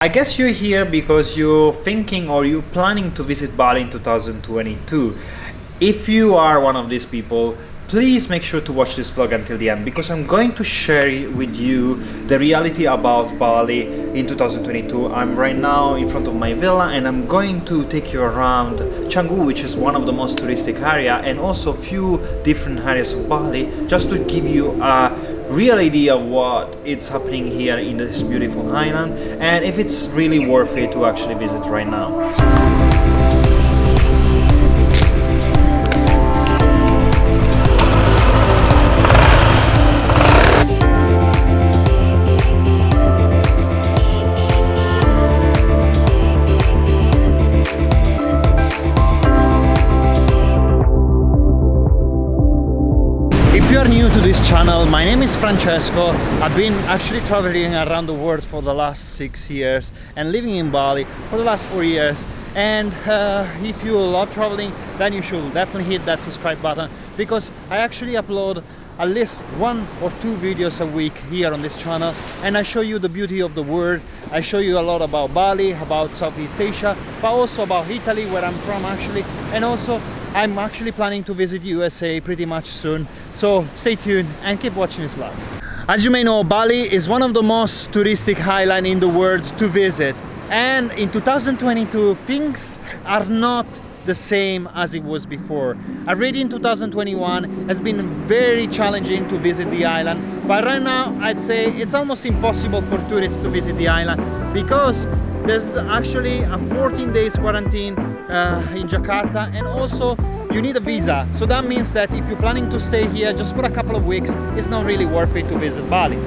I guess you're here because you're thinking or you're planning to visit Bali in 2022. If you are one of these people, please make sure to watch this vlog until the end, because I'm going to share with you the reality about Bali in 2022. I'm right now in front of my villa and I'm going to take you around Canggu, which is one of the most touristic area, and also a few different areas of Bali, just to give you a real idea of what is happening here in this beautiful island and if it's really worth it to actually visit right now. If you are new to this channel, my name is Francesco. I've been actually traveling around the world for the last 6 years and living in Bali for the last 4 years. And if you love traveling, then you should definitely hit that subscribe button, because I actually upload at least 1 or 2 videos a week here on this channel, and I show you the beauty of the world. I show you a lot about Bali, about Southeast Asia, but also about Italy, where I'm from actually, and also I'm actually planning to visit USA pretty much soon, so stay tuned and keep watching this vlog. As you may know, Bali is one of the most touristic islands in the world to visit, and in 2022 things are not the same as it was before. Already in 2021 has been very challenging to visit the island, but right now I'd say it's almost impossible for tourists to visit the island, because there's actually a 14 days quarantine in Jakarta, and also you need a visa. So that means that if you're planning to stay here just for a couple of weeks, it's not really worth it to visit Bali.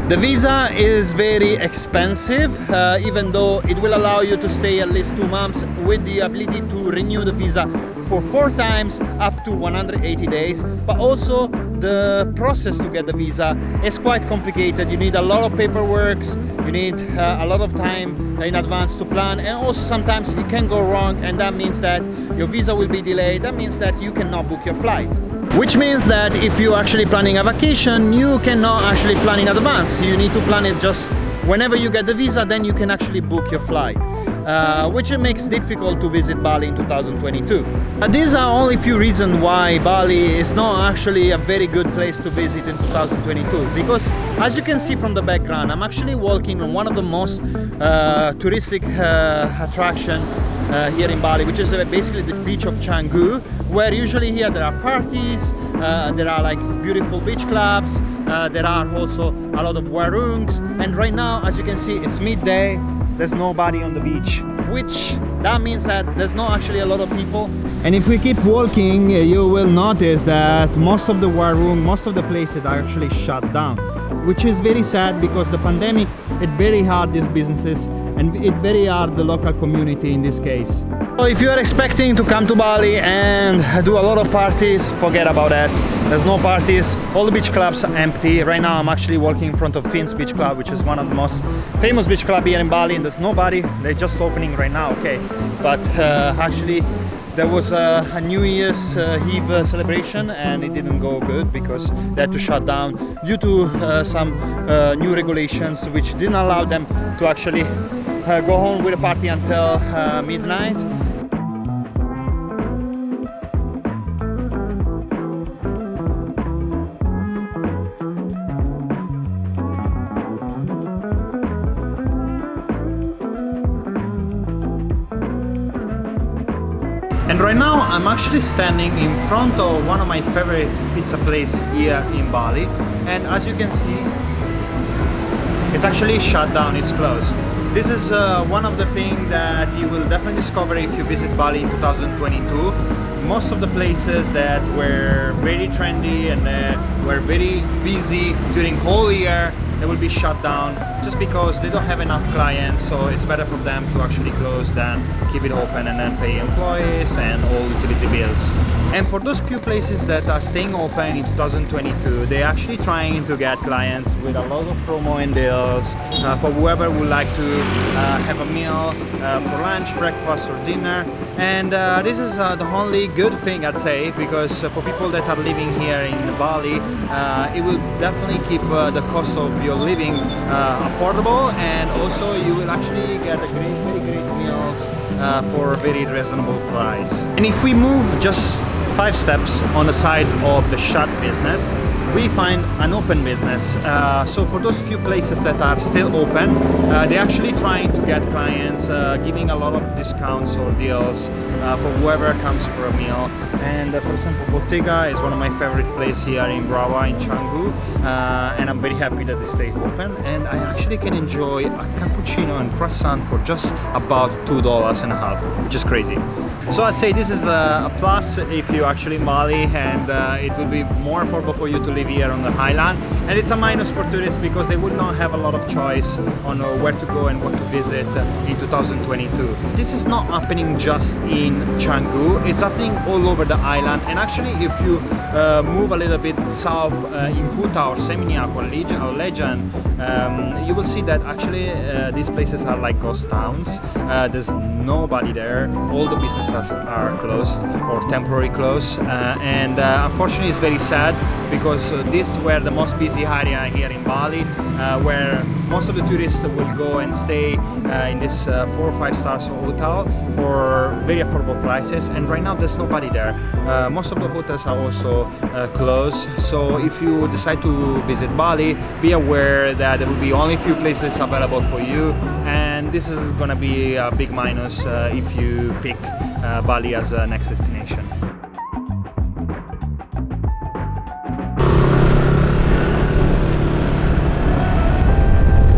The visa is very expensive, even though it will allow you to stay at least 2 months, with the ability to renew the visa for 4 times up to 180 days. But also the process to get the visa is quite complicated. You need a lot of paperwork, you need a lot of time in advance to plan, and also sometimes it can go wrong, and that means that your visa will be delayed. That means that you cannot book your flight. Which means that if you're actually planning a vacation, you cannot actually plan in advance. You need to plan it just whenever you get the visa, then you can actually book your flight. Which it makes difficult to visit Bali in 2022. These are only a few reasons why Bali is not actually a very good place to visit in 2022, because as you can see from the background, I'm actually walking on one of the most touristic attraction here in Bali, which is basically the beach of Canggu, where usually here there are parties, there are like beautiful beach clubs, there are also a lot of warungs, and right now, as you can see, it's midday. There's nobody on the beach, which that means that there's not actually a lot of people. And if we keep walking, you will notice that most of the warung, most of the places are actually shut down, which is very sad, because the pandemic, it very hard these businesses, and it very hard the local community in this case. So if you are expecting to come to Bali and do a lot of parties, forget about that. There's no parties. All the beach clubs are empty. Right now I'm actually walking in front of Finn's Beach Club, which is one of the most famous beach clubs here in Bali, and there's nobody. They're just opening right now, okay. But actually there was a New Year's Eve celebration, and it didn't go good because they had to shut down due to some new regulations which didn't allow them to actually go home with a party until midnight. And right now I'm actually standing in front of one of my favorite pizza places here in Bali, and as you can see, it's actually shut down, it's closed. This is one of the things that you will definitely discover if you visit Bali in 2022. Most of the places that were very trendy and were very busy during whole year, they will be shut down just because they don't have enough clients, so it's better for them to actually close than keep it open and then pay employees and all utility bills. And for those few places that are staying open in 2022, they're actually trying to get clients with a lot of promo and deals for whoever would like to have a meal for lunch, breakfast or dinner. And this is the only good thing, I'd say, because for people that are living here in Bali, it will definitely keep the cost of your living affordable, and also you will actually get a very great meals for a very reasonable price. And if we move just 5 steps on the side of the shut business, we find an open business. So for those few places that are still open, they're actually trying to get clients, giving a lot of discounts or deals for whoever comes for a meal. And for example, Bottega is one of my favorite places here in Brava, in Canggu, and I'm very happy that they stay open. And I actually can enjoy a cappuccino and croissant for just about $2.50, which is crazy. So I'd say this is a plus if you're actually in Bali, and it will be more affordable for you to live here on the highland. And it's a minus for tourists because they would not have a lot of choice on where to go and what to visit in 2022. This is not happening just in Canggu, it's happening all over the island. And actually if you move a little bit south in Kuta or Seminyak or Lejan, you will see that actually these places are like ghost towns. There's nobody there, all the businesses are closed or temporarily closed, and unfortunately it's very sad because this were the most busy area here in Bali, where most of the tourists will go and stay in this 4 or 5 stars hotel for very affordable prices, and right now there's nobody there. Most of the hotels are also closed, so if you decide to visit Bali, be aware that there will be only a few places available for you, and this is gonna be a big minus if you pick Bali as a next destination.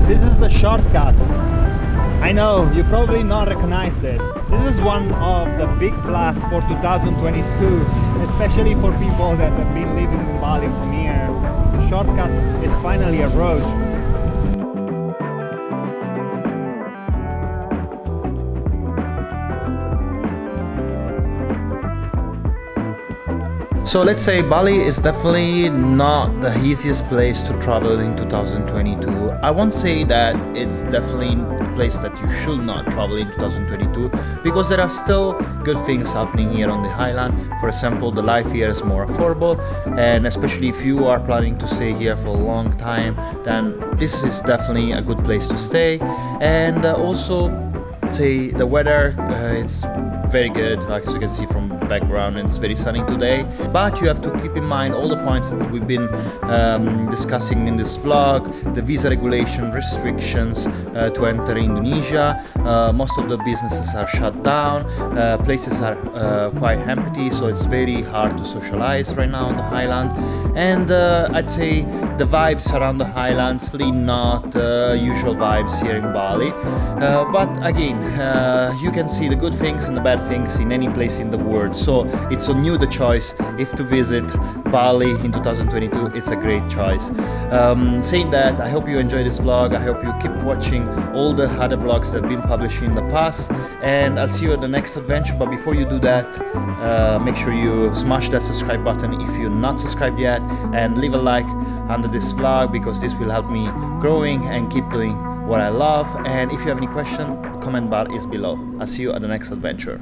This is the shortcut. I know, you probably not recognize this. This is one of the big plus for 2022, especially for people that have been living in Bali for years. The shortcut is finally a road. So let's say Bali is definitely not the easiest place to travel in 2022. I won't say that it's definitely a place that you should not travel in 2022, because there are still good things happening here on the island. For example, the life here is more affordable, and especially if you are planning to stay here for a long time, then this is definitely a good place to stay. And also, say the weather, it's very good, as you can see from the background. It's very sunny today, but you have to keep in mind all the points that we've been discussing in this vlog: the visa regulation restrictions to enter Indonesia. Most of the businesses are shut down, places are quite empty, so it's very hard to socialize right now on the island. And I'd say the vibes around the islands really not usual vibes here in Bali, but again, you can see the good things and the bad things in any place in the world, so it's on you the choice. If to visit Bali in 2022, it's a great choice. Saying that, I hope you enjoy this vlog. I hope you keep watching all the other vlogs that have been published in the past, and I'll see you at the next adventure. But before you do that, make sure you smash that subscribe button if you're not subscribed yet, and leave a like under this vlog, because this will help me growing and keep doing what I love. And if you have any question, comment bar is below. I'll see you at the next adventure.